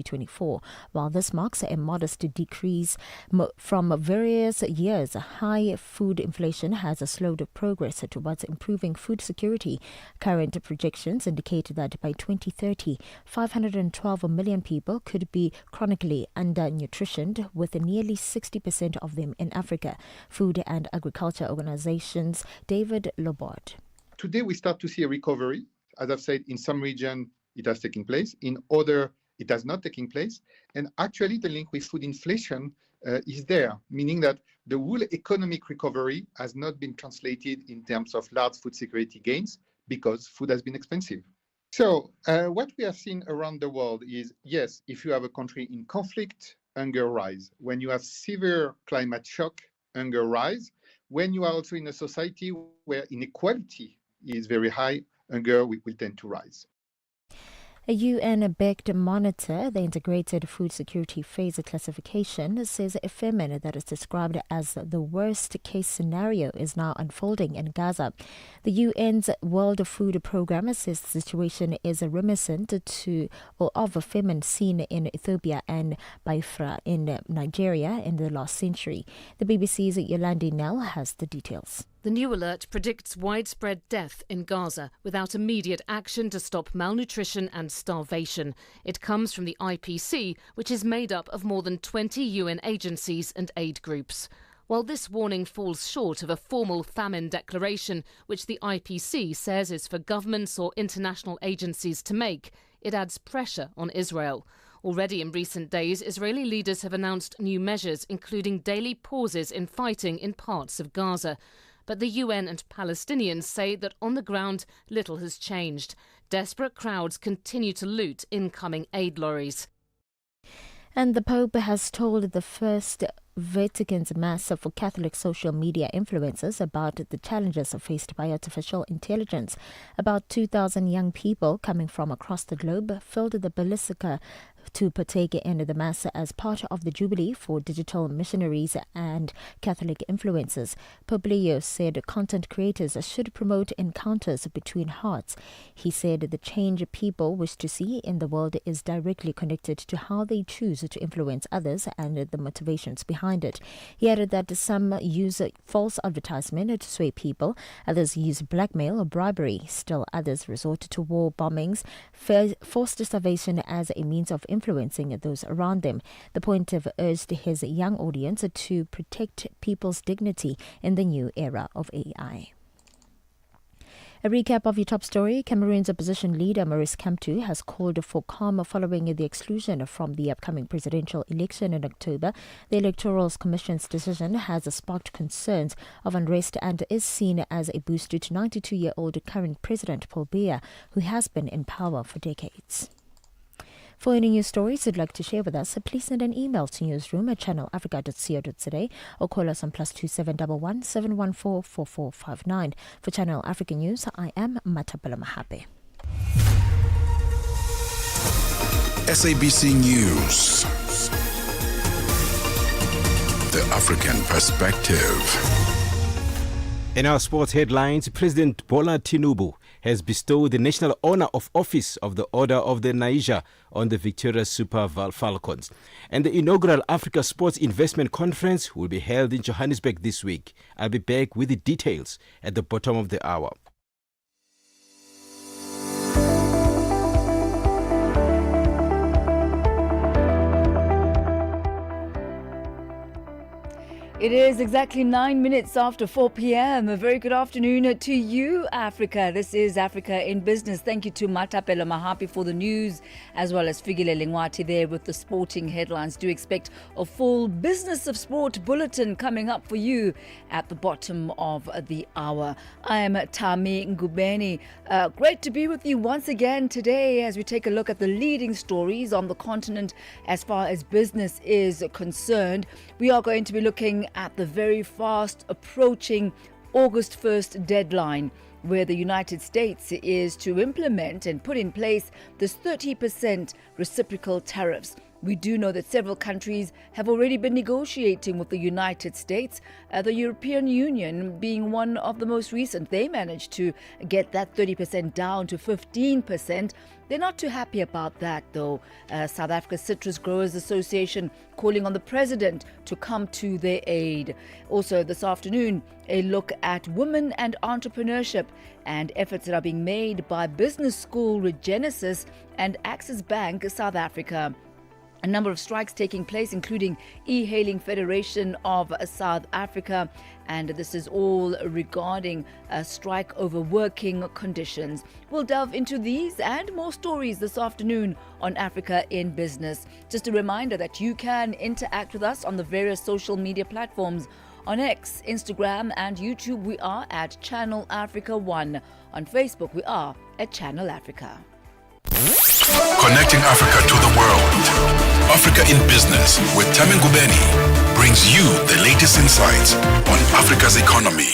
2024. While this marks a modest decrease from various years, high food inflation has slowed progress towards improving food security. Current projections indicate that by 2030, 512 million people could be chronically undernutritioned, with nearly 60% of them in Africa. Food and Agriculture Organization's David Lobot. Today we start to see a recovery. As I've said, in some regions it has taken place, in other it has not taken place. And actually the link with food inflation is there, meaning that the whole economic recovery has not been translated in terms of large food security gains because food has been expensive. So what we have seen around the world is, yes, if you have a country in conflict, hunger rise. When you have severe climate shock, hunger rise. When you are also in a society where inequality is very high, hunger will tend to rise. A UN-backed monitor, the Integrated Food Security Phase Classification, says a famine that is described as the worst-case scenario is now unfolding in Gaza. The UN's World Food Programme says the situation is reminiscent of a famine seen in Ethiopia and Biafra in Nigeria in the last century. The BBC's Yolandi Nell has the details. The new alert predicts widespread death in Gaza without immediate action to stop malnutrition and starvation. It comes from the IPC, which is made up of more than 20 UN agencies and aid groups. While this warning falls short of a formal famine declaration, which the IPC says is for governments or international agencies to make, it adds pressure on Israel. Already in recent days, Israeli leaders have announced new measures, including daily pauses in fighting in parts of Gaza. But the UN and Palestinians say that on the ground, little has changed. Desperate crowds continue to loot incoming aid lorries. And the Pope has told the First Vatican's Mass for Catholic social media influencers about the challenges faced by artificial intelligence. About 2,000 young people coming from across the globe filled the Basilica to partake in the Mass as part of the Jubilee for digital missionaries and Catholic influencers. Pope Leo said content creators should promote encounters between hearts. He said the change people wish to see in the world is directly connected to how they choose to influence others and the motivations behind it. He added that some use false advertisement to sway people, others use blackmail or bribery, still others resort to war bombings, forced starvation as a means of influencing those around them. The Pontiff urged his young audience to protect people's dignity in the new era of AI. A recap of your top story. Cameroon's opposition leader Maurice Kamto has called for calm following the exclusion from the upcoming presidential election in October. The Electoral Commission's decision has sparked concerns of unrest and is seen as a boost to 92-year-old current President Paul Biya, who has been in power for decades. For any news stories you'd like to share with us, please send an email to newsroom@channelafrica.co.za or call us on +2711 714 4459. For Channel Africa News, I am Matapela Mahape. SABC News. The African Perspective. In our sports headlines, President Bola Tinubu has bestowed the National Honor of Office of the Order of the Niger on the victorious Super Falcons. And the inaugural Africa Sports Investment Conference will be held in Johannesburg this week. I'll be back with the details at the bottom of the hour. It is exactly 9 minutes after 4 p.m. A very good afternoon to you, Africa. This is Africa in Business. Thank you to Matapela Mahapi for the news, as well as Figile Lingwati there with the sporting headlines. Do expect a full Business of Sport bulletin coming up for you at the bottom of the hour. I am Thami Ngubeni. Great to be with you once again today as we take a look at the leading stories on the continent as far as business is concerned. We are going to be looking at the very fast approaching August 1st deadline, where the United States is to implement and put in place this 30% reciprocal tariffs. We do know that several countries have already been negotiating with the United States, the European Union being one of the most recent. They managed to get that 30% down to 15%. They're not too happy about that, though. South Africa's Citrus Growers Association calling on the president to come to their aid. Also, this afternoon, a look at women and entrepreneurship and efforts that are being made by Business School Regenesis and Axis Bank South Africa. A number of strikes taking place, including E-Hailing Federation of South Africa, and this is all regarding a strike over working conditions. We'll delve into these and more stories this afternoon on Africa in Business. Just a reminder that you can interact with us on the various social media platforms. On X, Instagram and YouTube, we are at Channel Africa 1. On Facebook, we are at Channel Africa. Connecting Africa to the world. Africa in Business with Thami Ngubeni brings you the latest insights on Africa's economy.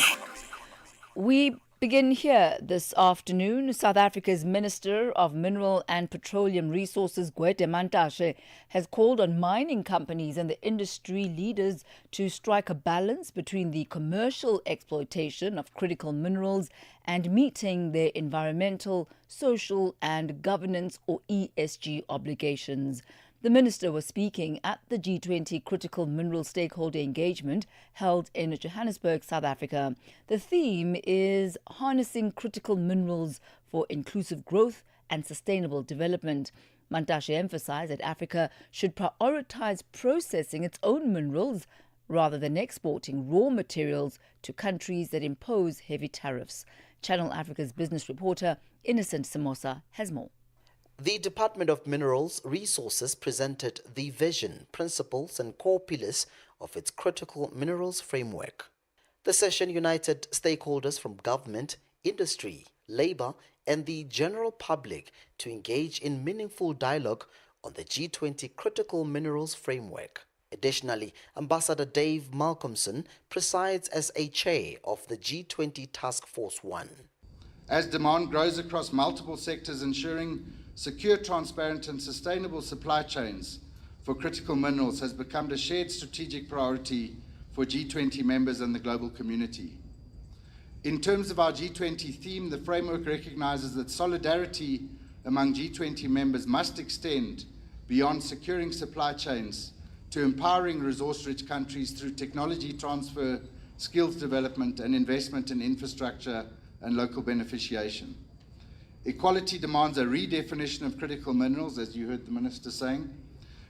We begin here this afternoon. South Africa's Minister of Mineral and Petroleum Resources, Gwede Mantashe, has called on mining companies and the industry leaders to strike a balance between the commercial exploitation of critical minerals and meeting their environmental, social and governance or ESG obligations. The minister was speaking at the G20 Critical Mineral Stakeholder Engagement held in Johannesburg, South Africa. The theme is harnessing critical minerals for inclusive growth and sustainable development. Mantashe emphasized that Africa should prioritize processing its own minerals rather than exporting raw materials to countries that impose heavy tariffs. Channel Africa's business reporter Innocent Samosa has more. The Department of Minerals Resources presented the vision, principles and core pillars of its critical minerals framework. The session united stakeholders from government, industry, labor and the general public to engage in meaningful dialogue on the G20 Critical Minerals Framework. Additionally, Ambassador Dave Malcolmson presides as a chair of the G20 Task Force 1. As demand grows across multiple sectors, ensuring secure, transparent and sustainable supply chains for critical minerals has become a shared strategic priority for G20 members and the global community. In terms of our G20 theme, the framework recognizes that solidarity among G20 members must extend beyond securing supply chains to empowering resource-rich countries through technology transfer, skills development and investment in infrastructure and local beneficiation. Equality demands a redefinition of critical minerals, as you heard the Minister saying,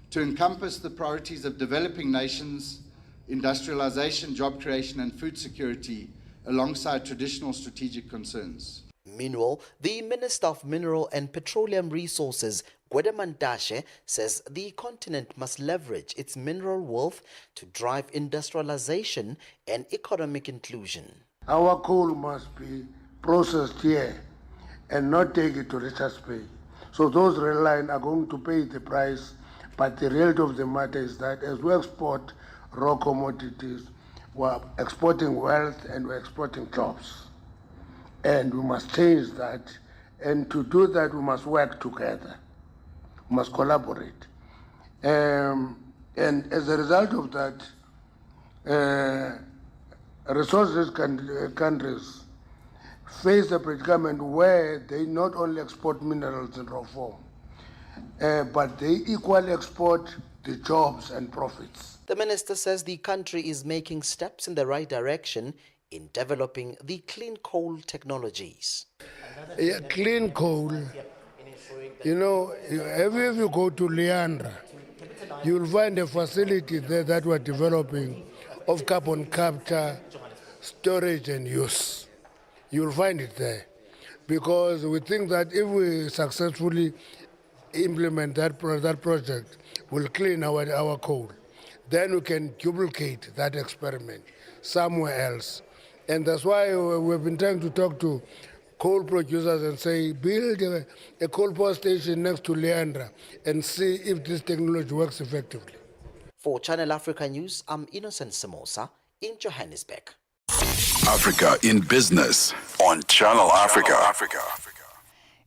to encompass the priorities of developing nations, industrialization, job creation and food security alongside traditional strategic concerns. Meanwhile, the Minister of Mineral and Petroleum Resources, Gwede Mantashe, says the continent must leverage its mineral wealth to drive industrialization and economic inclusion. Our coal must be processed here and not take it to Richards Bay. So those reliant are going to pay the price, but the reality of the matter is that as we export raw commodities, we're exporting wealth and we're exporting jobs. And we must change that, and to do that we must work together, we must collaborate. And as a result of that, resources countries face a predicament where they not only export minerals in raw form, but they equally export the jobs and profits. The minister says the country is making steps in the right direction in developing the clean coal technologies. Yeah, clean coal, if you go to Leandra, you'll find a facility there that we're developing of carbon capture, storage and use. You'll find it there, because we think that if we successfully implement that project, we'll clean our coal. Then we can duplicate that experiment somewhere else. And that's why we've been trying to talk to coal producers and say, build a coal power station next to Leandra and see if this technology works effectively. For Channel Africa News, I'm Innocent Samosa in Johannesburg. Africa in Business on Channel Africa.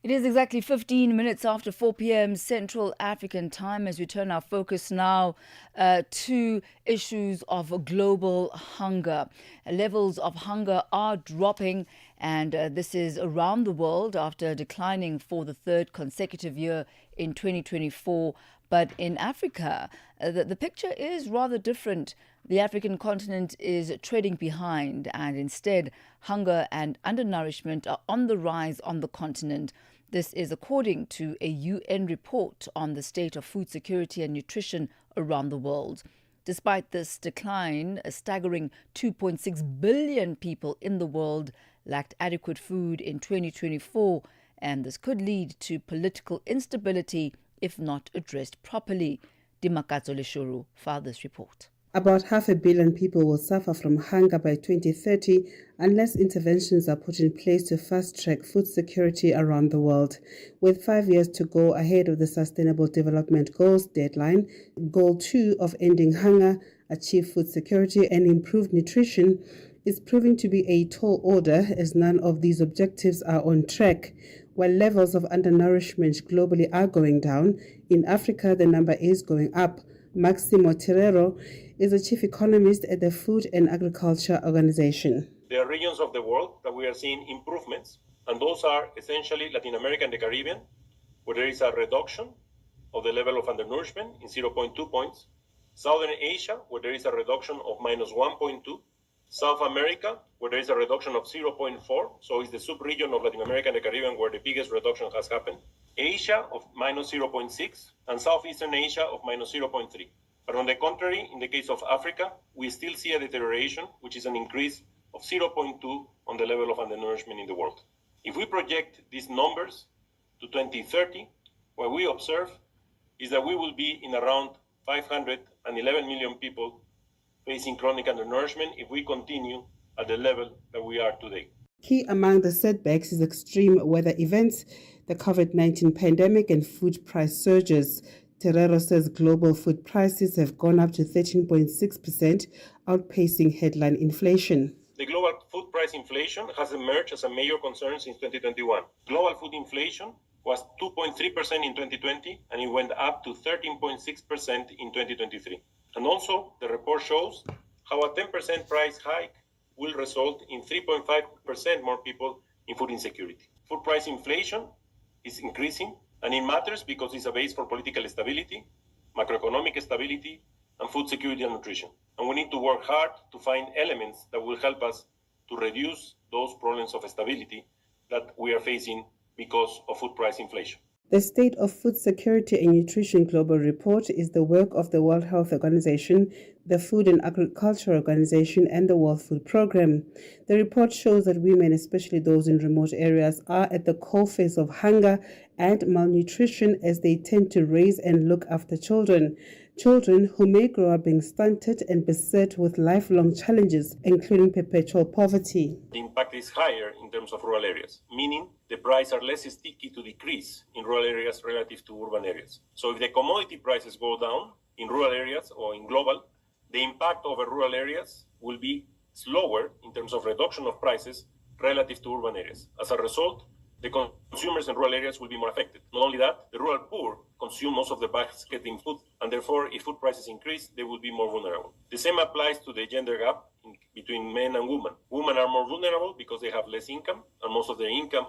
It is exactly 15 minutes after 4 p.m. Central African time as we turn our focus now to issues of global hunger. Levels of hunger are dropping, and this is around the world after declining for the third consecutive year in 2024. But in Africa, the picture is rather different. The African continent is treading behind, and instead, hunger and undernourishment are on the rise on the continent. This is according to a UN report on the state of food security and nutrition around the world. Despite this decline, a staggering 2.6 billion people in the world lacked adequate food in 2024, and this could lead to political instability if not addressed properly. Dimakatso Leshuru filed this report. About 500 million people will suffer from hunger by 2030 unless interventions are put in place to fast-track food security around the world. With 5 years to go ahead of the Sustainable Development Goals deadline, Goal 2 of ending hunger, achieve food security and improve nutrition is proving to be a tall order as none of these objectives are on track. While levels of undernourishment globally are going down, in Africa the number is going up. Maximo Terrero is a chief economist at the Food and Agriculture Organization. There are regions of the world that we are seeing improvements, and those are essentially Latin America and the Caribbean, where there is a reduction of the level of undernourishment in 0.2 points, Southern Asia, where there is a reduction of minus 1.2, South America, where there is a reduction of 0.4, so it's the sub-region of Latin America and the Caribbean where the biggest reduction has happened, Asia of minus 0.6, and Southeastern Asia of minus 0.3. But on the contrary, in the case of Africa, we still see a deterioration, which is an increase of 0.2 on the level of undernourishment in the world. If we project these numbers to 2030, what we observe is that we will be in around 511 million people facing chronic undernourishment if we continue at the level that we are today. Key among the setbacks is extreme weather events, the COVID-19 pandemic and food price surges. Terrero says global food prices have gone up to 13.6%, outpacing headline inflation. The global food price inflation has emerged as a major concern since 2021. Global food inflation was 2.3% in 2020, and it went up to 13.6% in 2023. And also, the report shows how a 10% price hike will result in 3.5% more people in food insecurity. Food price inflation is increasing, and it matters because it's a base for political stability, macroeconomic stability, and food security and nutrition. And we need to work hard to find elements that will help us to reduce those problems of stability that we are facing because of food price inflation. The State of Food Security and Nutrition Global Report is the work of the World Health Organization, the Food and Agriculture Organization, and the World Food Programme. The report shows that women, especially those in remote areas, are at the coalface of hunger and malnutrition as they tend to raise and look after children. Children who may grow up being stunted and beset with lifelong challenges, including perpetual poverty. The impact is higher in terms of rural areas, meaning the prices are less sticky to decrease in rural areas relative to urban areas. So if the commodity prices go down in rural areas or in global, the impact over rural areas will be slower in terms of reduction of prices relative to urban areas. As a result, the consumers in rural areas will be more affected. Not only that, the rural poor consume most of the basket in food, and therefore, if food prices increase, they will be more vulnerable. The same applies to the gender gap between men and women. Women are more vulnerable because they have less income, and most of their income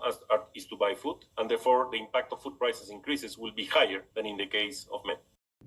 is to buy food, and therefore, the impact of food prices increases will be higher than in the case of men.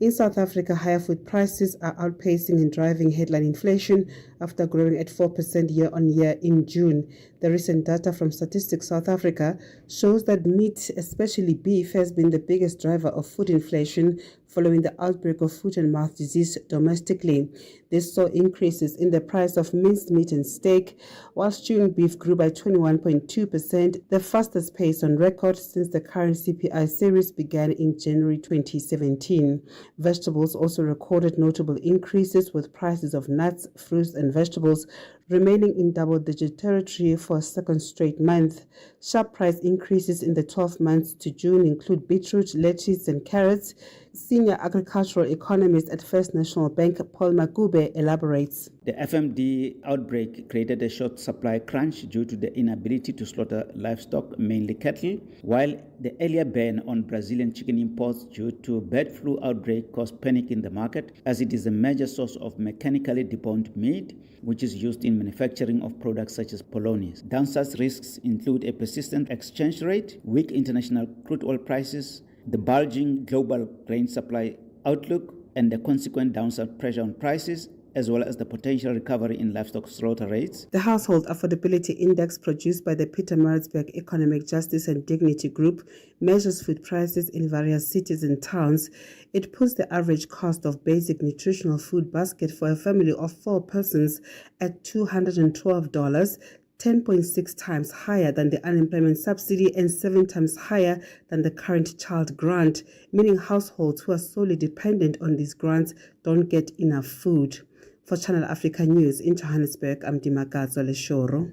In South Africa, higher food prices are outpacing and driving headline inflation after growing at 4% year-on-year in June. The recent data from Statistics South Africa shows that meat, especially beef, has been the biggest driver of food inflation following the outbreak of foot and mouth disease domestically. This saw increases in the price of minced meat and steak, while stewing beef grew by 21.2%, the fastest pace on record since the current CPI series began in January 2017. Vegetables also recorded notable increases, with prices of nuts, fruits and vegetables remaining in double-digit territory for a second straight month. Sharp price increases in the 12 months to June include beetroot, lettuce and carrots. Senior agricultural economist at First National Bank, Paul Magube, elaborates. The FMD outbreak created a short supply crunch due to the inability to slaughter livestock, mainly cattle, while the earlier ban on Brazilian chicken imports due to bird flu outbreak caused panic in the market, as it is a major source of mechanically deboned meat, which is used in manufacturing of products such as polonies. Downside risks include a persistent exchange rate, weak international crude oil prices, the bulging global grain supply outlook, and the consequent downside pressure on prices, as well as the potential recovery in livestock slaughter rates. The Household Affordability Index produced by the Peter Maritzburg Economic Justice and Dignity Group measures food prices in various cities and towns. It puts the average cost of basic nutritional food basket for a family of 4 persons at $212, 10.6 times higher than the unemployment subsidy and 7 times higher than the current child grant, meaning households who are solely dependent on these grants don't get enough food. For Channel Africa News in Johannesburg, I'm Dimakazo Leshoro.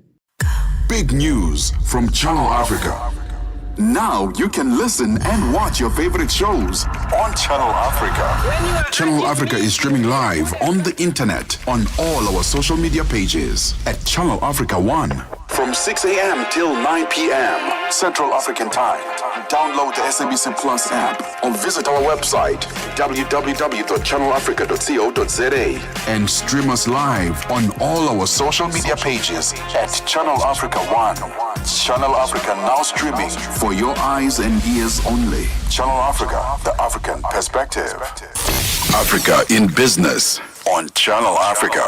Big news from Channel Africa. Now you can listen and watch your favorite shows on Channel Africa. Channel Africa is streaming live on the internet on all our social media pages at Channel Africa 1 from 6 a.m. till 9 p.m. Central African Time. Download the SABC Plus app or visit our website www.channelafrica.co.za and stream us live on all our social media pages at Channel Africa 1. Channel Africa now streaming for your eyes and ears only. Channel Africa, the African perspective. Africa in business on Channel Africa.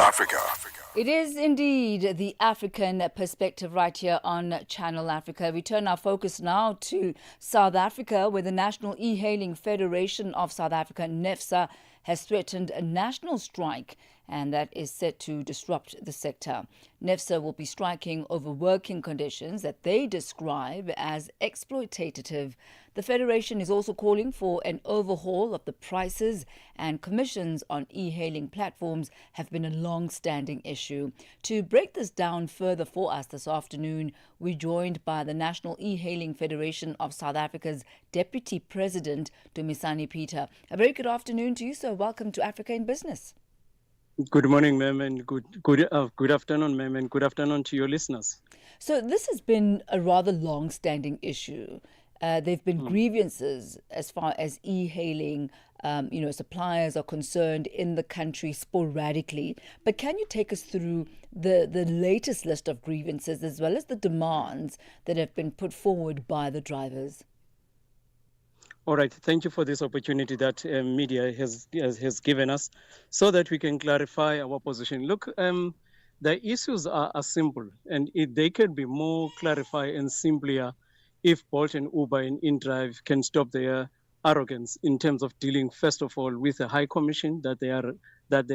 It is indeed the African perspective right here on Channel Africa. We turn our focus now to South Africa, where the National E-Hailing Federation of South Africa, NEFSA, has threatened a national strike, and that is set to disrupt the sector. NEFSA will be striking over working conditions that they describe as exploitative. The Federation is also calling for an overhaul of the prices, and commissions on e-hailing platforms have been a long-standing issue. To break this down further for us this afternoon, we're joined by the National E-Hailing Federation of South Africa's Deputy President, Dumisani Peter. A very good afternoon to you, sir. Welcome to Africa in Business. Good morning, ma'am, and good afternoon, ma'am, and good afternoon to your listeners. So this has been a rather long-standing issue. There have been grievances as far as e-hailing, suppliers are concerned in the country sporadically. But can you take us through the latest list of grievances as well as the demands that have been put forward by the drivers? All right. Thank you for this opportunity that media has given us so that we can clarify our position. Look, the issues are simple, and they can be more clarified and simpler if Bolt and Uber and InDrive can stop their arrogance in terms of dealing, first of all, with the high commission that they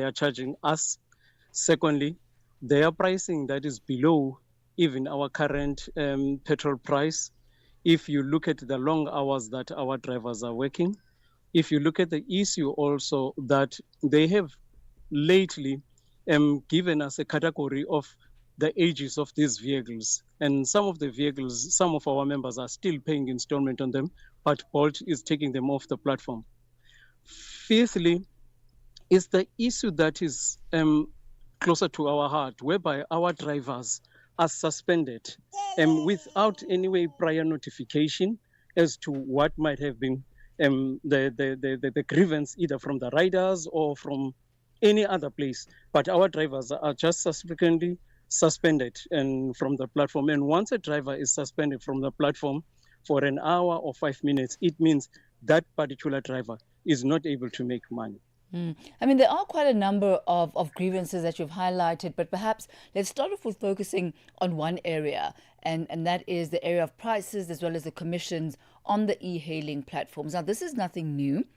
are charging us. Secondly, their pricing that is below even our current petrol price. If you look at the long hours that our drivers are working, if you look at the issue also that they have lately given us a category of the ages of these vehicles. And some of the vehicles, some of our members are still paying installment on them, but Bolt is taking them off the platform. Fifthly, is the issue that is closer to our heart, whereby our drivers are suspended without any way prior notification as to what might have been the grievance either from the riders or from any other place. But our drivers are just subsequently suspended and from the platform. And once a driver is suspended from the platform for an hour or 5 minutes, it means that particular driver is not able to make money. I mean, there are quite a number of grievances that you've highlighted, but perhaps let's start off with focusing on one area, and that is the area of prices as well as the commissions on the e-hailing platforms. Now, this is nothing new.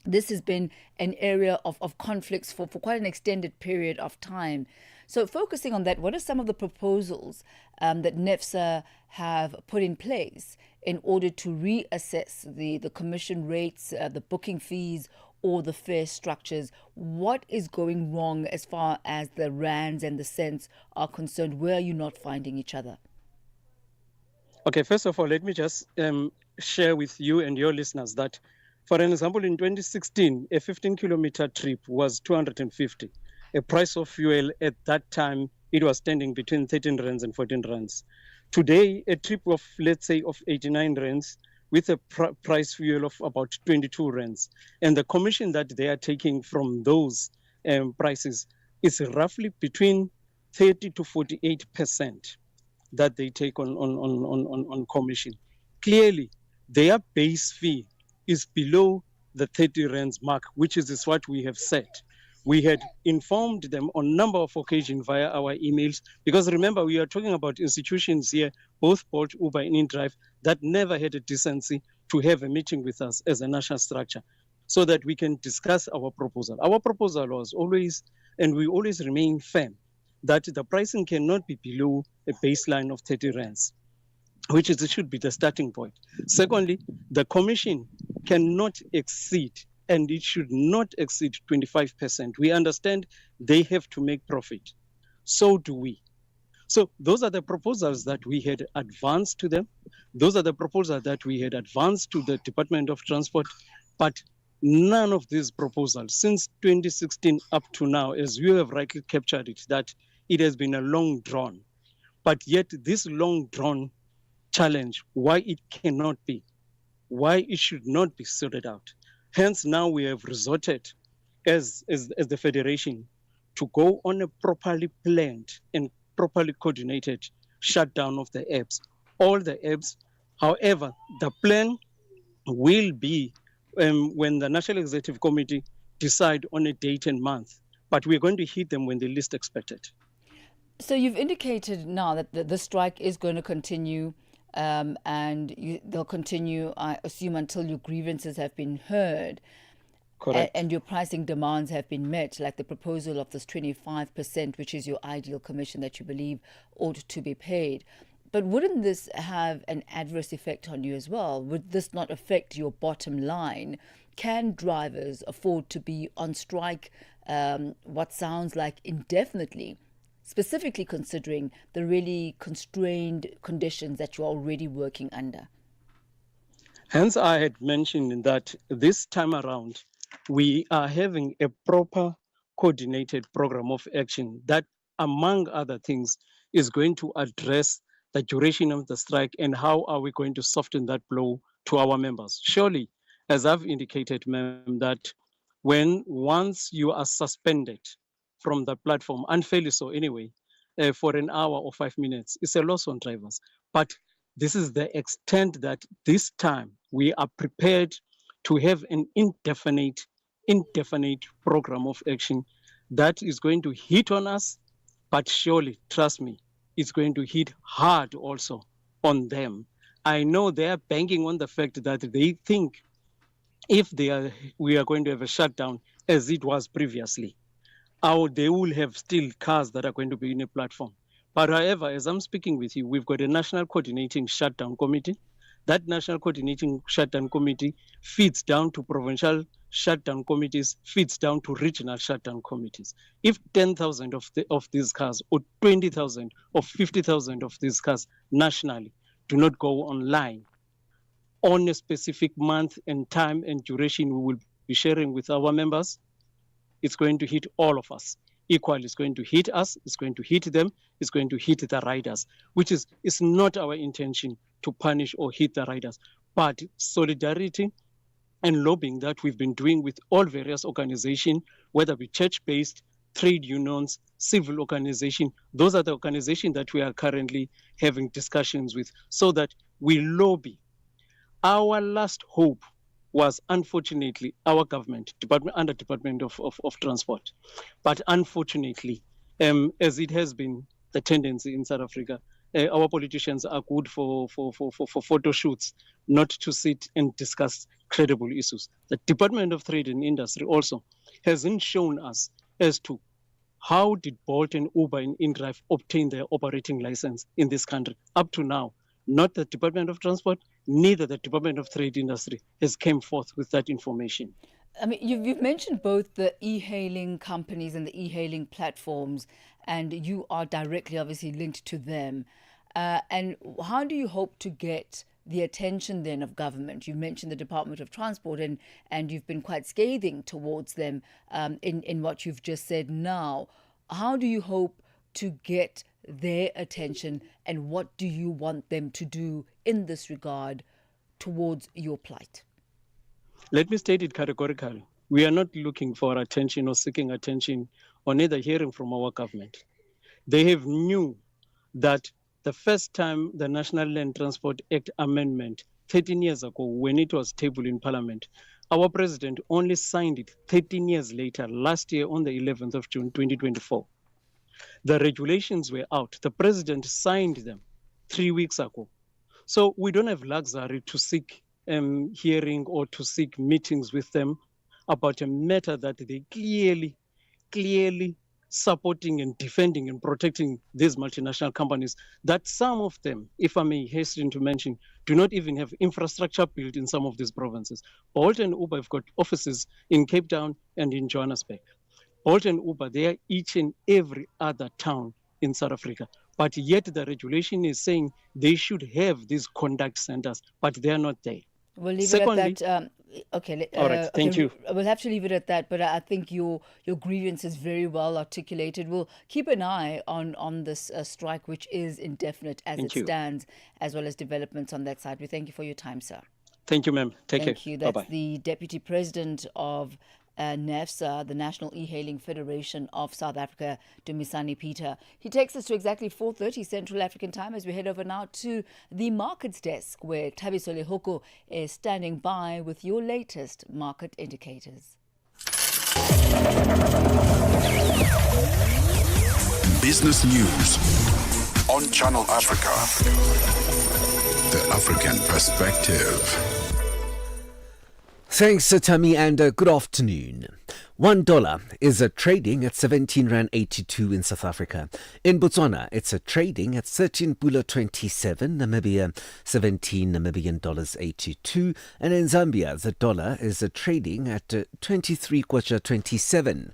This has been an area of conflicts for quite an extended period of time. So focusing on that, what are some of the proposals that NEFSA have put in place in order to reassess the commission rates, the booking fees, or the fare structures? What is going wrong as far as the rands and the cents are concerned? Where are you not finding each other? Okay, first of all, let me just share with you and your listeners that, for an example, in 2016, a 15-kilometer trip was 250. A price of fuel at that time, it was standing between 13 rands and 14 rands. Today, a trip of, let's say, of 89 rands with a price fuel of about 22 rands. And the commission that they are taking from those prices is roughly between 30 to 48% that they take on commission. Clearly, their base fee is below the 30 rands mark, which is what we have said. We had informed them on a number of occasions via our emails, because remember, we are talking about institutions here, both Bolt, Uber, and InDrive, that never had a decency to have a meeting with us as a national structure so that we can discuss our proposal. Our proposal was always, and we always remain firm, that the pricing cannot be below a baseline of 30 rands, which is, it should be the starting point. Secondly, the commission cannot exceed, and it should not exceed 25%. We understand they have to make profit. So do we. So those are the proposals that we had advanced to them. Those are the proposals that we had advanced to the Department of Transport. But none of these proposals, since 2016 up to now, as you have rightly captured it, that it has been a long drawn. But yet this long drawn challenge, why it cannot be, why it should not be sorted out. Hence now we have resorted as the Federation to go on a properly planned and properly coordinated shutdown of the apps. All the apps, however, the plan will be when the National Executive Committee decide on a date and month, but we're going to hit them when they least expected. So you've indicated now that the strike is going to continue, and they'll continue, I assume, until your grievances have been heard. Correct. And your pricing demands have been met, like the proposal of this 25%, which is your ideal commission that you believe ought to be paid. But wouldn't this have an adverse effect on you as well? Would this not affect your bottom line? Can drivers afford to be on strike, what sounds like indefinitely, specifically considering the really constrained conditions that you're already working under? Hence, I had mentioned that this time around, we are having a proper coordinated program of action that, among other things, is going to address the duration of the strike and how are we going to soften that blow to our members. Surely, as I've indicated, ma'am, that once you are suspended from the platform, unfairly so anyway, for an hour or 5 minutes, it's a loss on drivers. But this is the extent that this time we are prepared to have an indefinite program of action that is going to hit on us, but surely, trust me, it's going to hit hard also on them. I know they are banking on the fact that they think if we are going to have a shutdown as it was previously, they will have still cars that are going to be in a platform. But however, as I'm speaking with you, we've got a National Coordinating Shutdown Committee. That National Coordinating Shutdown Committee feeds down to provincial shutdown committees, feeds down to regional shutdown committees. If 10,000 of these cars, or 20,000 or 50,000 of these cars nationally do not go online on a specific month and time and duration we will be sharing with our members, it's going to hit all of us. Equally, it's going to hit us, it's going to hit them, it's going to hit the riders, which is not our intention to punish or hit the riders, but solidarity and lobbying that we've been doing with all various organizations, whether be church-based, trade unions, civil organizations. Those are the organizations that we are currently having discussions with so that we lobby. Our last hope was, unfortunately, our government, under Department of Transport. But unfortunately, as it has been the tendency in South Africa, our politicians are good for photo shoots, not to sit and discuss credible issues. The Department of Trade and Industry also hasn't shown us as to how did Bolt and Uber and InDrive obtain their operating license in this country. Up to now, not the Department of Transport, neither the Department of Trade Industry has come forth with that information. I mean, you've mentioned both the e-hailing companies and the e-hailing platforms, and you are directly, obviously, linked to them. And how do you hope to get the attention then of government? You mentioned the Department of Transport, and you've been quite scathing towards them in what you've just said now. How do you hope to get their attention, and what do you want them to do in this regard towards your plight? Let me state it categorically. We are not looking for attention or seeking attention or neither hearing from our government. They have knew that the first time the National Land Transport Act amendment 13 years ago, when it was tabled in Parliament, our president only signed it 13 years later, last year on the 11th of June 2024. The regulations were out. The president signed them 3 weeks ago. So we don't have luxury to seek hearing or to seek meetings with them about a matter that they clearly supporting and defending and protecting these multinational companies, that some of them, if I may hasten to mention, do not even have infrastructure built in some of these provinces. Bolt and Uber have got offices in Cape Town and in Johannesburg. Bolt and Uber, they are each and every other town in South Africa. But yet the regulation is saying they should have these contact centers, but they are not there. We'll leave Secondly, it at that. Okay. all right, thank you. We'll have to leave it at that, but I think your grievance is very well articulated. We'll keep an eye on this strike, which is indefinite as Thank it you. stands, as well as developments on that side. We thank you for your time, sir. Thank you, ma'am. Take care. Thank you. That's Bye-bye. the Deputy President of NAFSA, the National E-Hailing Federation of South Africa, Dumisani Peter. He takes us to exactly 4:30 Central African time as we head over now to the markets desk, where Thabiso Lehoko is standing by with your latest market indicators. Business news on Channel Africa. The African perspective. Thanks, Thami, and good afternoon. $1 is trading at 17 Rand 82 in South Africa. In Botswana, it's trading at 13.27 Namibia, 17 Namibian dollars 82, and in Zambia, the dollar is trading at 23.27.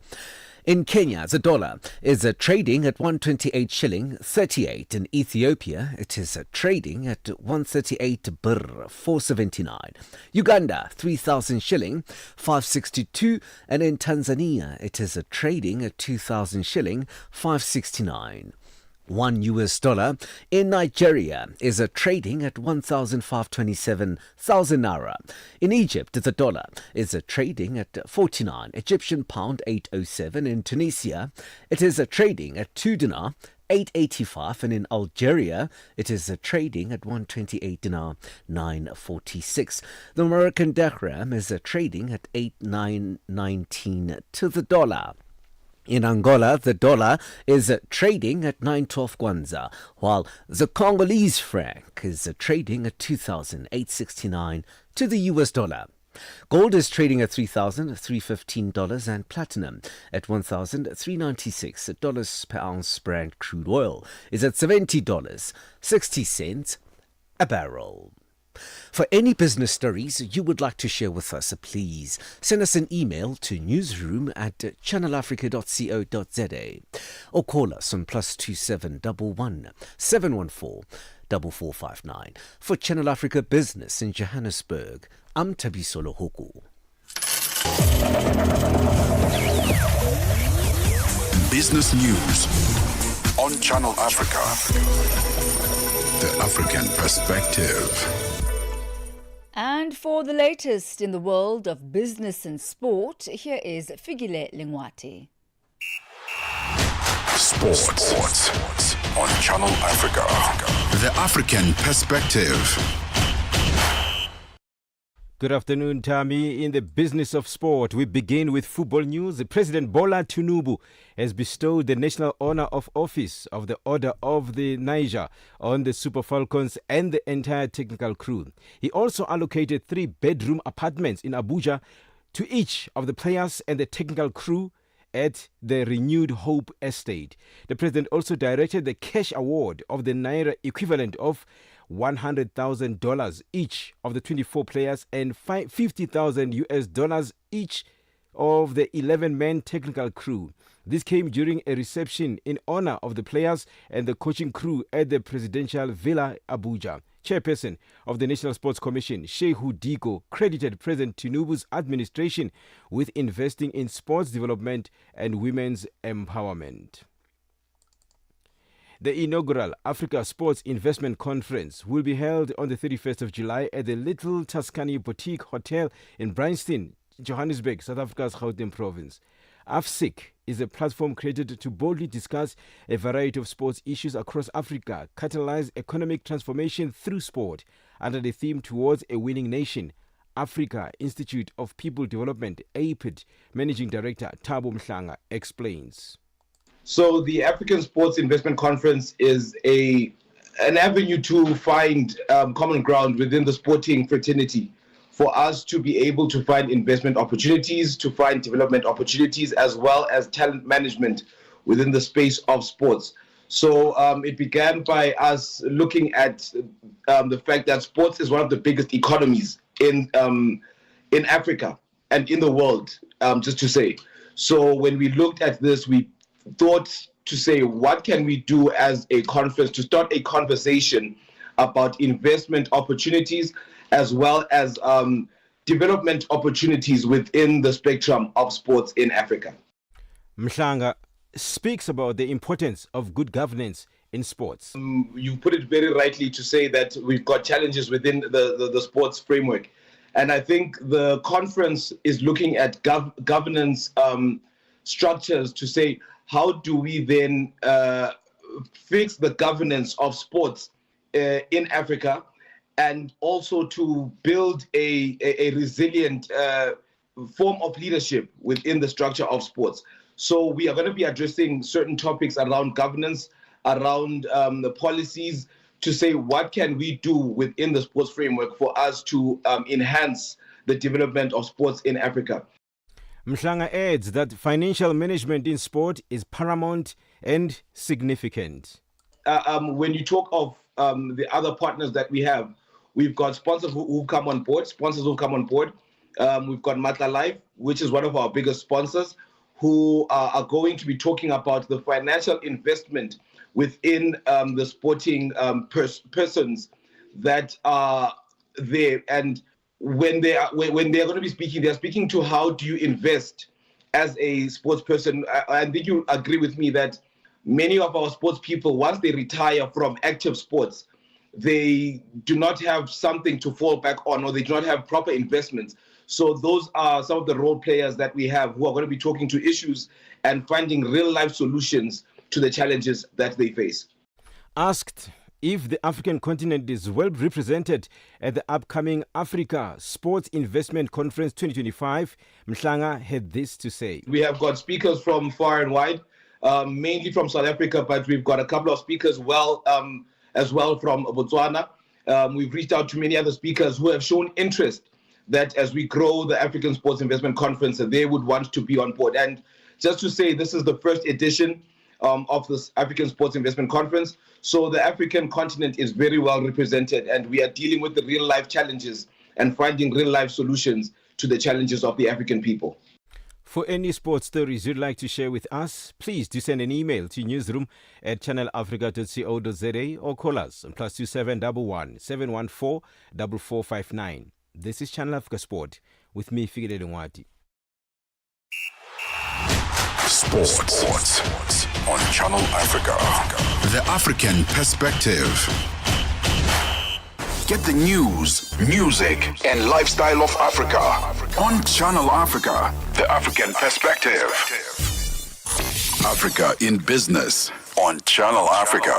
In Kenya, the dollar is trading at 128 shilling 38. In Ethiopia, it is trading at 138 birr 479. Uganda, 3,000 shilling 562. And in Tanzania, it is trading at 2,000 shilling 569. $1 in Nigeria is trading at 1,527,000 naira. In Egypt, the dollar is trading at 49 Egyptian pound 807. In Tunisia, it is trading at 2 dinar 885, and in Algeria it is trading at 128 dinar 946. The Moroccan dirham is trading at 8,919 to the dollar. In Angola, the dollar is trading at 912 kwanza, while the Congolese franc is trading at 2,869 to the US dollar. Gold is trading at $3,315 and platinum at $1,396 per ounce. Brent crude oil is at $70.60 a barrel. For any business stories you would like to share with us, please send us an email to newsroom@channelafrica.co.za or call us on +2711 714 4459. For Channel Africa Business in Johannesburg, I'm Thabiso Lehoko. Business news on Channel Africa. The African perspective. And for the latest in the world of business and sport, here is Figile Lingwati. Sports on Channel Africa. The African perspective. Good afternoon, Thami. In the business of sport, we begin with football news. President Bola Tinubu has bestowed the National Honor of Office of the Order of the Niger on the Super Falcons and the entire technical crew. He also allocated 3-bedroom apartments in Abuja to each of the players and the technical crew at the Renewed Hope Estate. The president also directed the cash award of the Naira equivalent of $100,000 each of the 24 players and $50,000 each of the 11-man technical crew. This came during a reception in honor of the players and the coaching crew at the Presidential Villa, Abuja. Chairperson of the National Sports Commission, Shehu Diko, credited President Tinubu's administration with investing in sports development and women's empowerment. The inaugural Africa Sports Investment Conference will be held on the 31st of July at the Little Tuscany Boutique Hotel in Bryanston, Johannesburg, South Africa's Gauteng province. AFSIC is a platform created to boldly discuss a variety of sports issues across Africa, catalyze economic transformation through sport, under the theme Towards a Winning Nation. Africa Institute of People Development, APID, Managing Director Thabo Mhlanga explains. So the African Sports Investment Conference is an avenue to find common ground within the sporting fraternity for us to be able to find investment opportunities, to find development opportunities, as well as talent management within the space of sports. So it began by us looking at the fact that sports is one of the biggest economies in Africa and in the world, just to say. So when we looked at this, we thought to say, what can we do as a conference to start a conversation about investment opportunities as well as development opportunities within the spectrum of sports in Africa. Mhlanga speaks about the importance of good governance in sports. You put it very rightly to say that we've got challenges within the sports framework. And I think the conference is looking at governance structures to say, how do we then fix the governance of sports in Africa, and also to build a resilient form of leadership within the structure of sports. So we are going to be addressing certain topics around governance, around the policies, to say what can we do within the sports framework for us to enhance the development of sports in Africa. Mhlanga adds that financial management in sport is paramount and significant. When you talk of the other partners that we have, we've got sponsors who come on board. We've got Matla Life, which is one of our biggest sponsors, who are going to be talking about the financial investment within the sporting persons that are there. And when they are going to be speaking, they're speaking to how do you invest as a sports person. I think you agree with me that many of our sports people, once they retire from active sports, they do not have something to fall back on, or they do not have proper investments. So those are some of the role players that we have who are going to be talking to issues and finding real life solutions to the challenges that they face. Asked if the African continent is well represented at the upcoming Africa Sports Investment Conference 2025, Mhlanga had this to say. We have got speakers from far and wide, mainly from South Africa, but we've got a couple of speakers as well from Botswana. We've reached out to many other speakers who have shown interest that as we grow the African Sports Investment Conference, that they would want to be on board. And just to say, this is the first edition of this African Sports Investment Conference. So the African continent is very well represented, and we are dealing with the real life challenges and finding real life solutions to the challenges of the African people. For any sports stories you'd like to share with us, please do send an email to newsroom@channelafrica.co.za or call us on +2711 714 4459. This is Channel Africa Sport with me, Figile Lengwati. Sports on Channel Africa. The African perspective. Get the news, music, and lifestyle of Africa on Channel Africa. The African perspective. Africa in business on Channel Africa.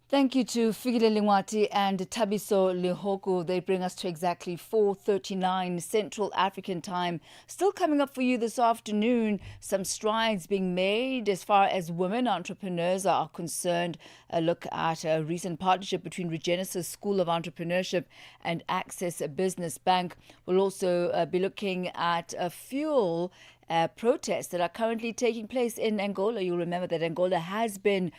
Thank you to Figile Lengwati and Tabiso Lehoku. They bring us to exactly 4:39 Central African time. Still coming up for you this afternoon, some strides being made as far as women entrepreneurs are concerned. A look at a recent partnership between Regenesis School of Entrepreneurship and Access Business Bank. We'll also be looking at a fuel protests that are currently taking place in Angola. You'll remember that Angola has been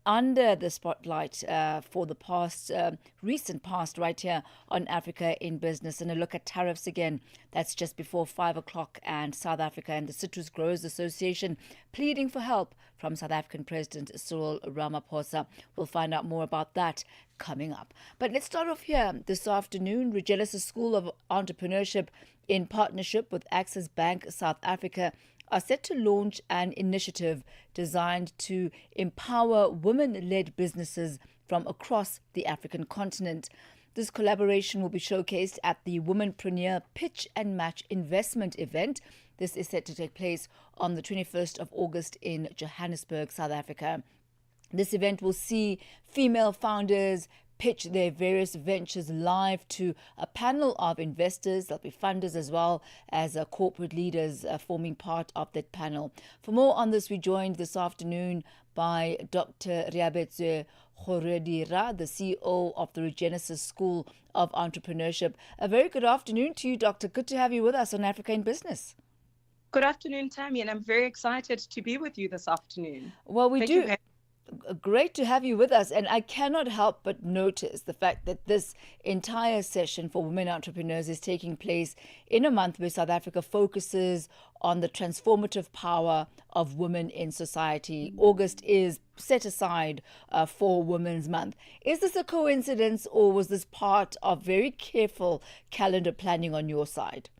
under the spotlight for the recent past right here on Africa in Business. And a look at tariffs again. That's just before 5 o'clock, and South Africa and the Citrus Growers Association pleading for help from South African President Cyril Ramaphosa. We'll find out more about that coming up. But let's start off here this afternoon. Regenesis School of Entrepreneurship, in partnership with Access Bank South Africa, are set to launch an initiative designed to empower women-led businesses from across the African continent. This collaboration will be showcased at the Womenpreneur Pitch and Match investment event. This is set to take place on the 21st of August in Johannesburg, South Africa. This event will see female founders pitch their various ventures live to a panel of investors. There'll be funders as well as corporate leaders forming part of that panel. For more on this, we joined this afternoon by Dr. Riabetse Khoredira, the CEO of the Regenesis School of Entrepreneurship. A very good afternoon to you, Doctor. Good to have you with us on Africa in Business. Good afternoon, Thami, and I'm very excited to be with you this afternoon. Well, great to have you with us, and I cannot help but notice the fact that this entire session for women entrepreneurs is taking place in a month where South Africa focuses on the transformative power of women in society. August is set aside for Women's Month. Is this a coincidence, or was this part of very careful calendar planning on your side?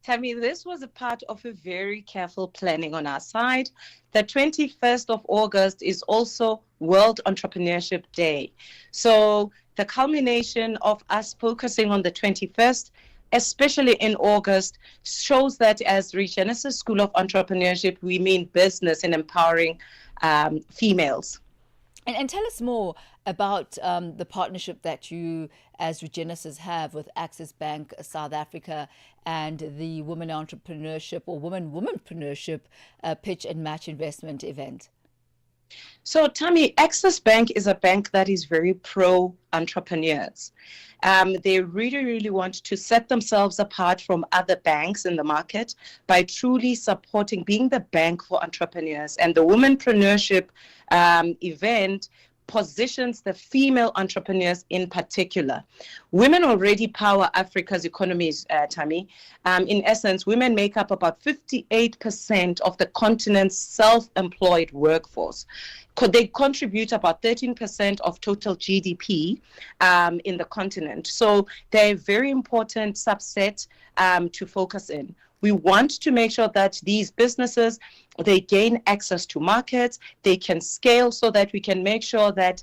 Thami, this was a part of a very careful planning on our side. The 21st of August is also World Entrepreneurship Day. So the culmination of us focusing on the 21st, especially in August, shows that as Regenesis School of Entrepreneurship, we mean business and empowering females. And tell us more about the partnership that you as Regenesis have with Access Bank South Africa and the Women Entrepreneurship or Womenpreneurship Pitch and Match investment event. So, Thami, Access Bank is a bank that is very pro-entrepreneurs. They really, really want to set themselves apart from other banks in the market by truly supporting, being the bank for entrepreneurs. And the Womenpreneurship event positions the female entrepreneurs in particular. Women already power Africa's economies, Thami. In essence, women make up about 58% of the continent's self-employed workforce. They contribute about 13% of total GDP in the continent. So they're a very important subset to focus in. We want to make sure that these businesses, they gain access to markets, they can scale so that we can make sure that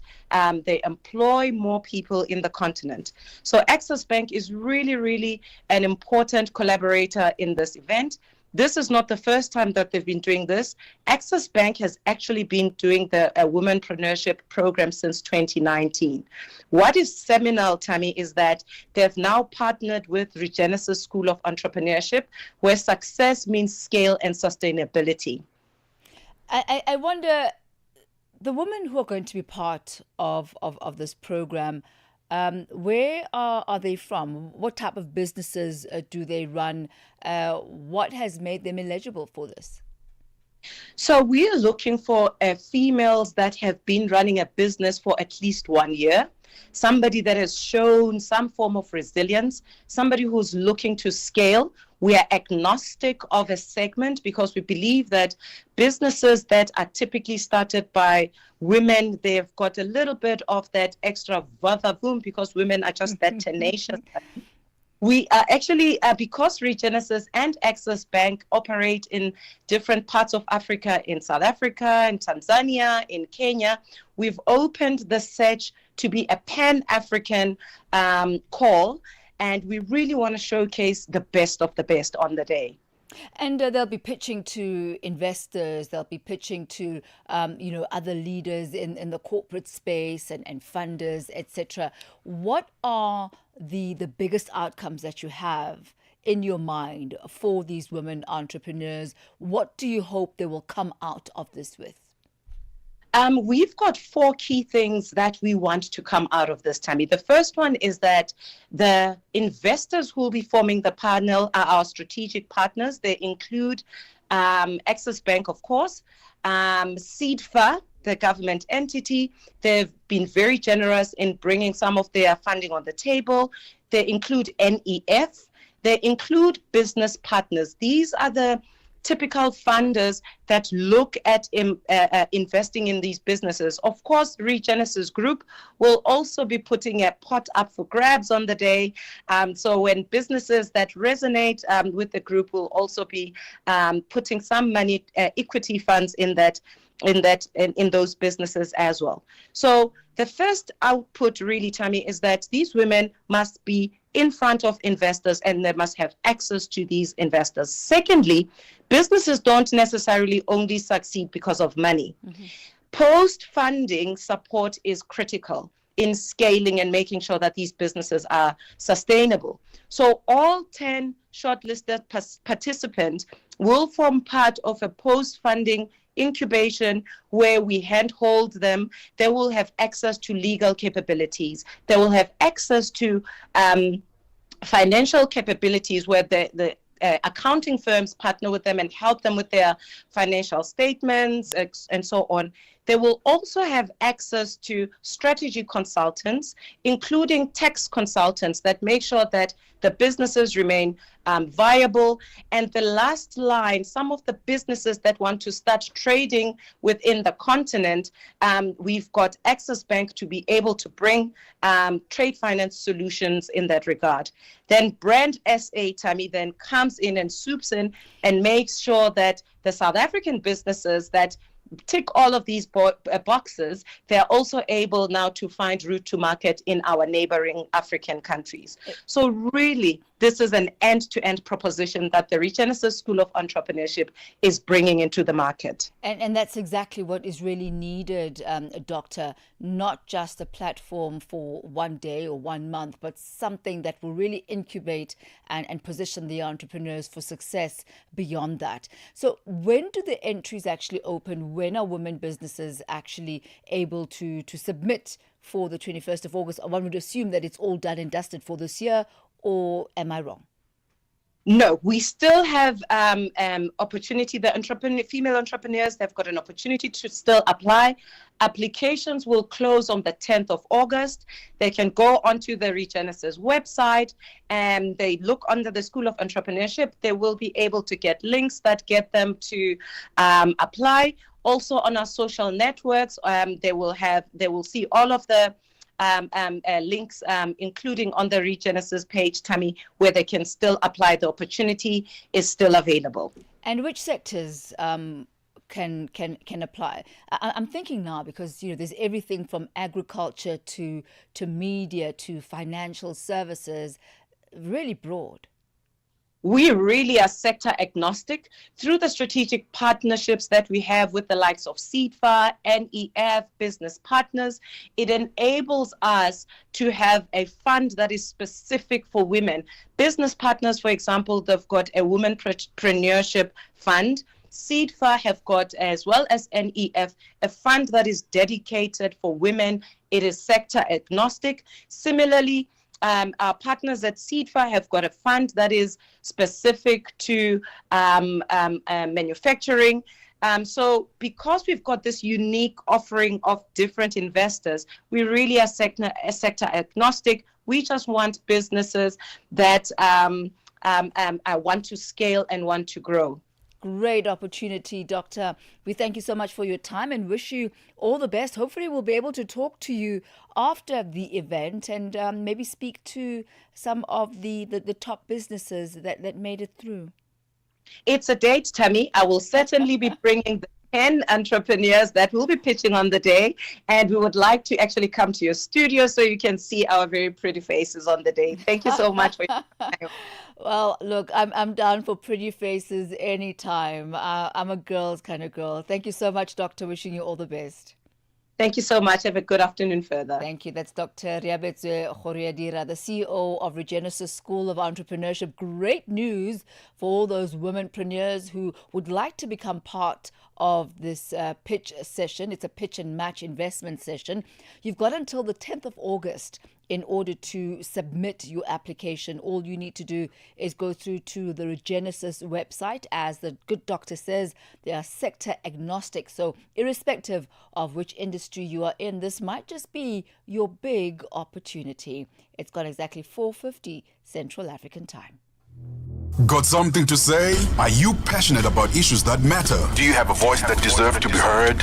they employ more people in the continent. So Access Bank is really, really an important collaborator in this event. This is not the first time that they've been doing this. Access Bank has actually been doing the Womenpreneurship program since 2019. What is seminal, Thami, is that they've now partnered with Regenesis School of Entrepreneurship, where success means scale and sustainability. I wonder, the women who are going to be part of this program, where are they from? What type of businesses do they run? What has made them eligible for this? So we are looking for females that have been running a business for at least 1 year, somebody that has shown some form of resilience, somebody who's looking to scale. We are agnostic of a segment because we believe that businesses that are typically started by women, they've got a little bit of that extra vavavoom because women are just that tenacious. We are actually, because Regenesis and Access Bank operate in different parts of Africa, in South Africa, in Tanzania, in Kenya, we've opened the search to be a Pan-African call. And we really want to showcase the best of the best on the day. And they'll be pitching to investors, they'll be pitching to, other leaders in the corporate space and funders, etc. What are the biggest outcomes that you have in your mind for these women entrepreneurs? What do you hope they will come out of this with? We've got 4 key things that we want to come out of this, Thami. The first one is that the investors who will be forming the panel are our strategic partners. They include Access Bank, of course, SEEDFA, the government entity. They've been very generous in bringing some of their funding on the table. They include NEF. They include business partners. These are the typical funders that look at investing in these businesses. Of course, Regenesis Group will also be putting a pot up for grabs on the day. So when businesses that resonate with the group will also be putting some money, equity funds in those businesses as well. So the first output really, Thami, is that these women must be in front of investors and they must have access to these investors. Secondly, businesses don't necessarily only succeed because of money. Mm-hmm. Post-funding support is critical in scaling and making sure that these businesses are sustainable. So all 10 shortlisted participants will form part of a post-funding incubation where we handhold them. They will have access to legal capabilities. They will have access to financial capabilities where the accounting firms partner with them and help them with their financial statements and so on. They will also have access to strategy consultants, including tax consultants that make sure that the businesses remain viable. And the last line, some of the businesses that want to start trading within the continent, we've got Access Bank to be able to bring trade finance solutions in that regard. Then Brand SA, Thami, then comes in and swoops in and makes sure that the South African businesses that tick all of these boxes, they're also able now to find route to market in our neighboring African countries. So really, this is an end-to-end proposition that the Regenesis School of Entrepreneurship is bringing into the market. And that's exactly what is really needed, Doctor, not just a platform for one day or 1 month, but something that will really incubate and position the entrepreneurs for success beyond that. So when do the entries actually open? When are women businesses actually able to submit for the 21st of August? One would assume that it's all done and dusted for this year, or am I wrong? No, we still have opportunity. The female entrepreneurs, they've got an opportunity to still apply. Applications will close on the 10th of August. They can go onto the Regenesis website and they look under the School of Entrepreneurship. They will be able to get links that get them to apply. Also on our social networks, they will see all of the links, including on the Regenesis page, Thami, where they can still apply. The opportunity is still available. And which sectors can apply? I'm thinking now because there's everything from agriculture to media to financial services, really broad. We really are sector agnostic through the strategic partnerships that we have with the likes of CEDFA, NEF, business partners. It enables us to have a fund that is specific for women. Business partners, for example, they've got a womenpreneurship fund. CEDFA have got, as well as NEF, a fund that is dedicated for women. It is sector agnostic. Similarly, our partners at CEDFA have got a fund that is specific to manufacturing. So because we've got this unique offering of different investors, we really are sector agnostic. We just want businesses that want to scale and want to grow. Great opportunity, Doctor. We thank you so much for your time and wish you all the best. Hopefully we'll be able to talk to you after the event and maybe speak to some of the top businesses that made it through. It's a date, Thami. I will certainly be bringing the 10 entrepreneurs that will be pitching on the day, and we would like to actually come to your studio so you can see our very pretty faces on the day. Thank you so much for your time. Well, look, I'm down for pretty faces anytime. I'm a girl's kind of girl. Thank you so much, Doctor. Wishing you all the best. Thank you so much. Have a good afternoon further. Thank you. That's Dr. Riabetswe Khoriadira, the CEO of Regenesis School of Entrepreneurship. Great news for all those womenpreneurs who would like to become part of this pitch session. It's a pitch and match investment session. You've got until the 10th of August in order to submit your application. All you need to do is go through to the Regenesis website. As the good doctor says, they are sector agnostic. So irrespective of which industry you are in, this might just be your big opportunity. It's got exactly 4:50 Central African time. Got something to say? Are you passionate about issues that matter? Do you have a voice that deserves to be heard?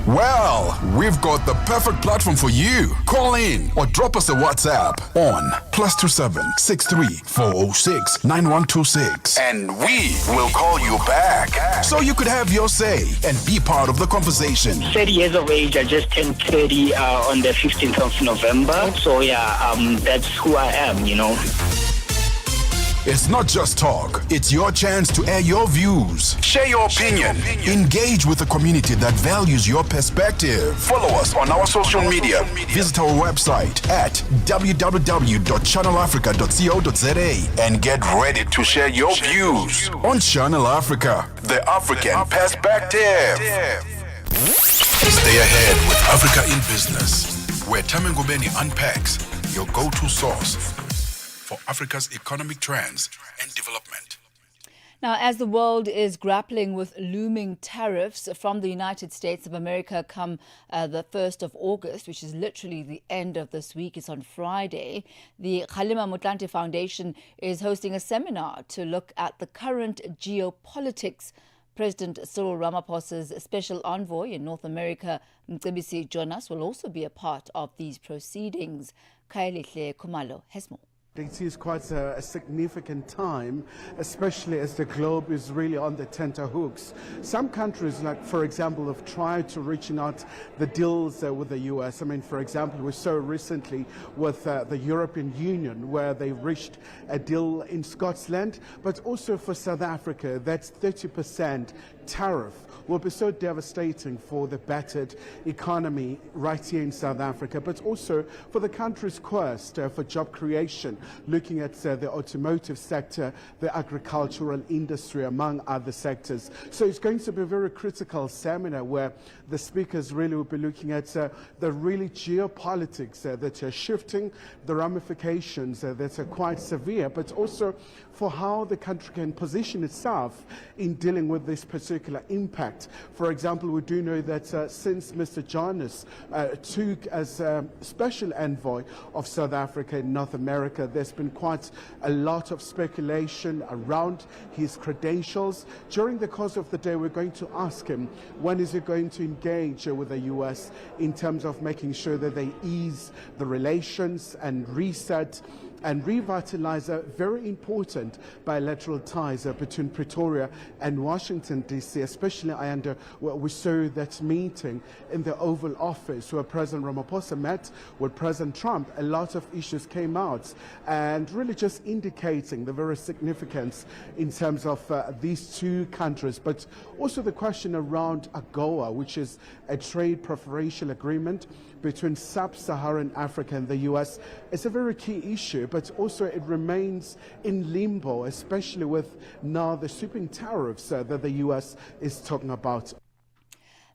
Well, we've got the perfect platform for you. Call in or drop us a WhatsApp on +27 63 406 9126 and we will call you back so you could have your say and be part of the conversation. 30 years of age. I just turned 30 on the 15th of November. So that's who I am, you know. It's not just talk, it's your chance to air your views, share your opinion, engage with the community that values your perspective. Follow us on our social media. Visit our website at www.channelafrica.co.za and get ready to share your views on Channel Africa, the African perspective. Stay ahead with Africa in Business, where Thami Ngubeni unpacks your go-to source for Africa's economic trends and development. Now, as the world is grappling with looming tariffs from the United States of America come the 1st of August, which is literally the end of this week, it's on Friday, the Kgalema Motlanthe Foundation is hosting a seminar to look at the current geopolitics. President Cyril Ramaphosa's special envoy in North America, Mcebisi Jonas, will also be a part of these proceedings. Kaelihle Kumalo has more. It is quite a significant time, especially as the globe is really on the tenterhooks. Some countries, like for example, have tried to reach out the deals with the US. I mean, for example, we saw recently with the European Union where they reached a deal in Scotland, but also for South Africa, that's 30% tariff will be so devastating for the battered economy right here in South Africa, but also for the country's quest for job creation, looking at the automotive sector, the agricultural industry, among other sectors. So it's going to be a very critical seminar where the speakers really will be looking at the really geopolitics that are shifting, the ramifications that are quite severe, but also for how the country can position itself in dealing with this particular impact. For example, we do know that since Mr. Jonas took as special envoy of South Africa in North America, there's been quite a lot of speculation around his credentials. During the course of the day, we're going to ask him when is he going to engage with the US in terms of making sure that they ease the relations and reset and revitalize very important bilateral ties between Pretoria and Washington, D.C., especially we saw that meeting in the Oval Office where President Ramaphosa met with President Trump. A lot of issues came out and really just indicating the very significance in terms of these two countries, but also the question around AGOA, which is a trade preferential agreement between sub-Saharan Africa and the US. It's a very key issue, but also it remains in limbo, especially with now the sweeping tariffs that the US is talking about.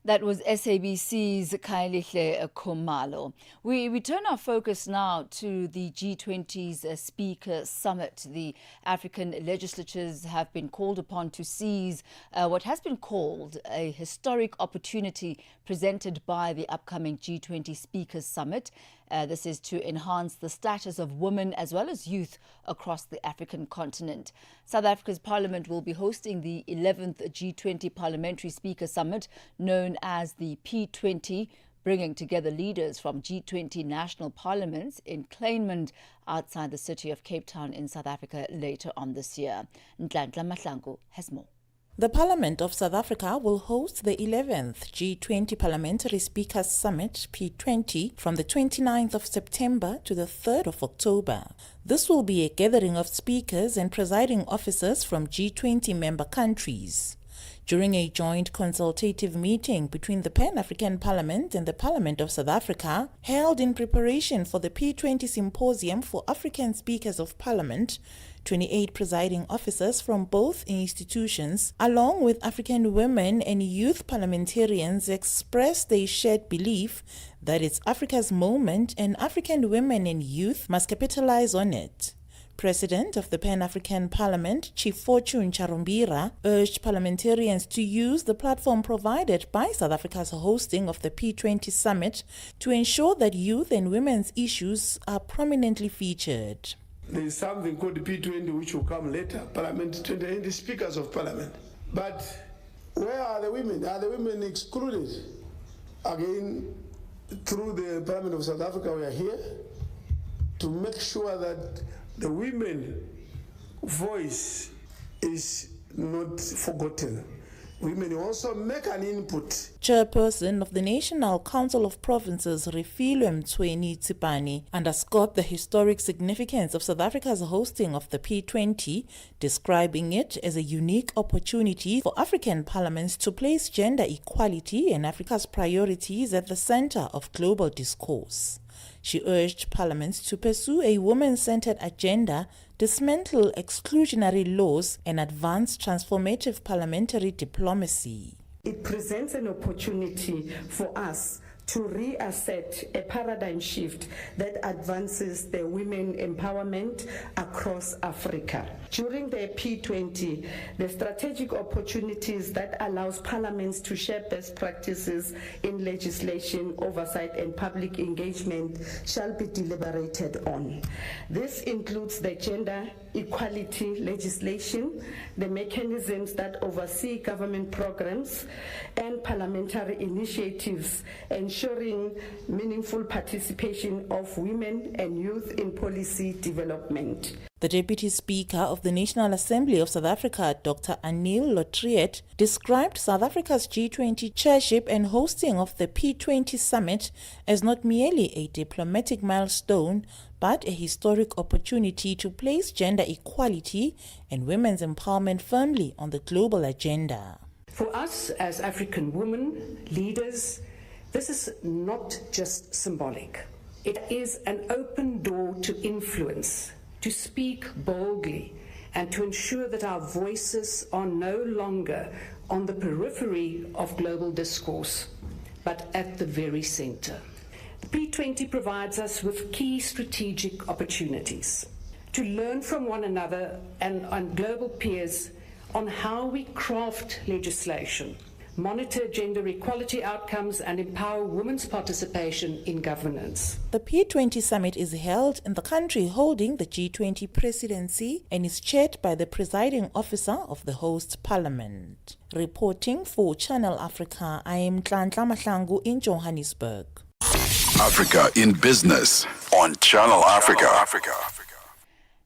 That was SABC's Kaelihle Khumalo. We turn our focus now to the G20's Speaker Summit. The African legislatures have been called upon to seize what has been called a historic opportunity presented by the upcoming G20 Speakers Summit. This is to enhance the status of women as well as youth across the African continent. South Africa's Parliament will be hosting the 11th G20 Parliamentary Speaker Summit, known as the P20, bringing together leaders from G20 national parliaments in Kleinmond outside the city of Cape Town in South Africa later on this year. Nhlanhla Mahlangu has more. The Parliament of South Africa will host the 11th G20 Parliamentary Speakers Summit, P20, from the 29th of September to the 3rd of October. This will be a gathering of speakers and presiding officers from G20 member countries. During a joint consultative meeting between the Pan-African Parliament and the Parliament of South Africa, held in preparation for the P20 Symposium for African Speakers of Parliament, 28 presiding officers from both institutions, along with African women and youth parliamentarians, expressed a shared belief that it's Africa's moment and African women and youth must capitalize on it. President of the Pan-African Parliament, Chief Fortune Charumbira, urged parliamentarians to use the platform provided by South Africa's hosting of the P20 summit to ensure that youth and women's issues are prominently featured. There is something called the P20 which will come later, Parliament 20, the speakers of Parliament. But where are the women? Are the women excluded? Again, through the Parliament of South Africa, we are here to make sure that the women voice is not forgotten. Women also make an input. Chairperson of the National Council of Provinces, Refilwe Mtsweni Tsipani, underscored the historic significance of South Africa's hosting of the P20, describing it as a unique opportunity for African parliaments to place gender equality and Africa's priorities at the center of global discourse. She urged parliaments to pursue a women-centered agenda, dismantle exclusionary laws, and advance transformative parliamentary diplomacy. It presents an opportunity for us to reasset a paradigm shift that advances the women empowerment across Africa. During the P20, the strategic opportunities that allows parliaments to share best practices in legislation, oversight, and public engagement shall be deliberated on. This includes the gender equality legislation, the mechanisms that oversee government programs, and parliamentary initiatives ensuring meaningful participation of women and youth in policy development. The Deputy Speaker of the National Assembly of South Africa, Dr. Anil Lotriet, described South Africa's G20 chairship and hosting of the P20 summit as not merely a diplomatic milestone, but a historic opportunity to place gender equality and women's empowerment firmly on the global agenda. For us as African women leaders, this is not just symbolic. It is an open door to influence, to speak boldly, and to ensure that our voices are no longer on the periphery of global discourse, but at the very center. The P20 provides us with key strategic opportunities to learn from one another and global peers on how we craft legislation, monitor gender equality outcomes, and empower women's participation in governance. The P20 summit is held in the country holding the G20 presidency and is chaired by the presiding officer of the host parliament. Reporting for Channel Africa, I am Nhlanhla Mahlangu in Johannesburg. Africa in Business on Channel Africa.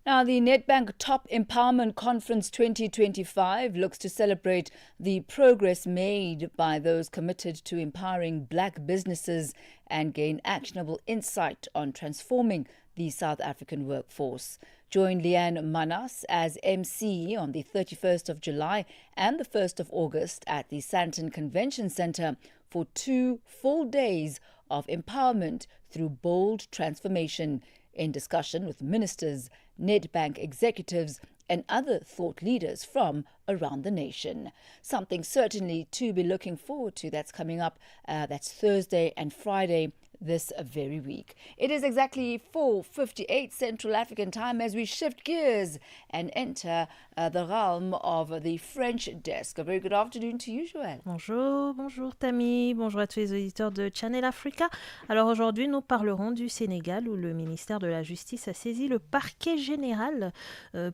Now, the Nedbank Top Empowerment Conference 2025 looks to celebrate the progress made by those committed to empowering black businesses and gain actionable insight on transforming the South African workforce. Join Leanne Manas as MC on the 31st of July and the 1st of August at the Sandton Convention Centre for 2 full days of empowerment through bold transformation, in discussion with ministers, Nedbank executives and other thought leaders from around the nation. Something certainly to be looking forward to. That's coming up. That's Thursday and Friday this very week. It is exactly 4:58 Central African time as we shift gears and enter the realm of the French desk. A very good afternoon to you, Joël. Bonjour Thami, bonjour à tous les auditeurs de Channel Africa. Alors aujourd'hui, nous parlerons du Sénégal où le ministère de la Justice a saisi le parquet général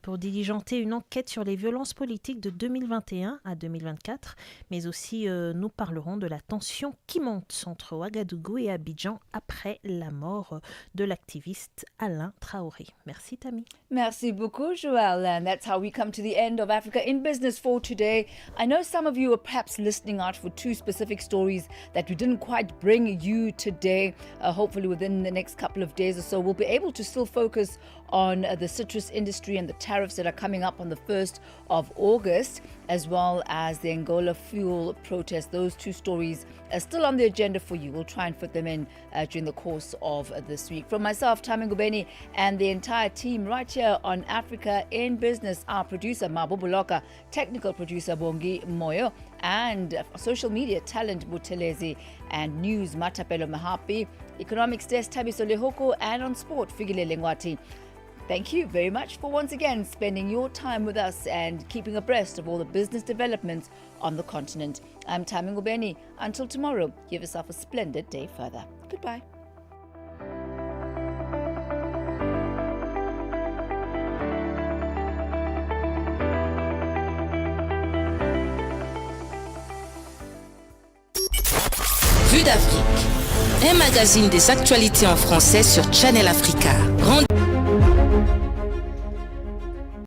pour diligenter une enquête sur les violences politiques de 2021 à 2024. Mais aussi, nous parlerons de la tension qui monte entre Ouagadougou et Abidjan après la mort de l'activiste Alain Traoré. Merci Thami. Merci beaucoup, Joël. And that's how we come to the end of Africa in Business for today. I know some of you are perhaps listening out for 2 specific stories that we didn't quite bring you today. Hopefully within the next couple of days or so, we'll be able to still focus on the citrus industry and the tariffs that are coming up on the 1st of August. August, as well as the Angola fuel protest. Those two stories are still on the agenda for you. We'll try and fit them in during the course of this week. From myself, Thami Ngubeni, and the entire team right here on Africa in Business, our producer Mabo Buloka, technical producer Bongi Moyo, and social media talent Butelezi, and news Matapelo Mahapi, economics desk Tabiso Lehoko, and on sport Figile Lengwati. Thank you very much for once again spending your time with us and keeping abreast of all the business developments on the continent. I'm Thami Ngubeni. Until tomorrow, give yourself a splendid day further. Goodbye. Vue d'Afrique, un magazine des actualités en français sur Channel Africa.